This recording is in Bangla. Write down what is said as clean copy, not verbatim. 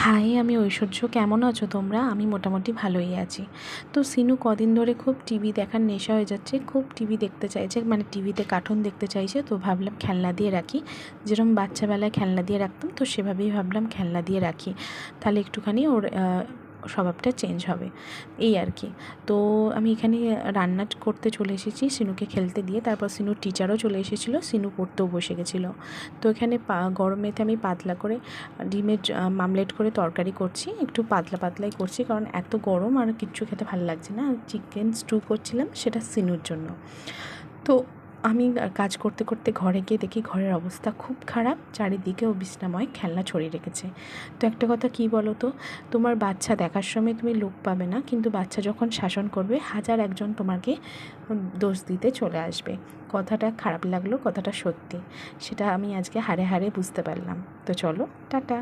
হাই, আমি ঐশ্বর্য। কেমন আছো তোমরা? আমি মোটামুটি ভালোই আছি। তো সিনু কদিন ধরে খুব টিভি দেখার নেশা হয়ে যাচ্ছে, খুব টিভি দেখতে চাইছে, মানে টিভিতে কার্টুন দেখতে চাইছে। তো ভাবলাম খেলনা দিয়ে রাখি, যেরকম বাচ্চাবেলায় খেলনা দিয়ে রাখতাম, তো সেভাবেই ভাবলাম খেলনা দিয়ে রাখি, তাহলে একটুখানি ওর স্বভাবটা চেঞ্জ হবে, এই আর কি। তো আমি এখানে রান্না করতে চলে এসেছি সিনুকে খেলতে দিয়ে। তারপর সিনুর টিচারও চলে এসেছিলো, সিনু পড়তেও বসে গেছিলো। তো এখানে গরমেতে আমি পাতলা করে ডিমের মামলেট করে তরকারি করছি, একটু পাতলা পাতলাই করছি, কারণ এত গরম আর কিচ্ছু খেতে ভালো লাগছে না। চিকেন স্টু করছিলাম, সেটা সিনুর জন্য। তো আমি কাজ করতে করতে ঘরে গিয়ে দেখি ঘরের অবস্থা খুব খারাপ, চারিদিকেও বিছনাময় খেলনা ছড়িয়ে রেখেছে। তো একটা কথা কী বলো তো, তোমার বাচ্চা দেখার সময় তুমি লোক পাবে না, কিন্তু বাচ্চা যখন শাসন করবে হাজার একজন তোমাকে দোষ দিতে চলে আসবে। কথাটা খারাপ লাগলো, কথাটা সত্যি, সেটা আমি আজকে হাড়ে হাড়ে বুঝতে পারলাম। তো চলো, টাটা।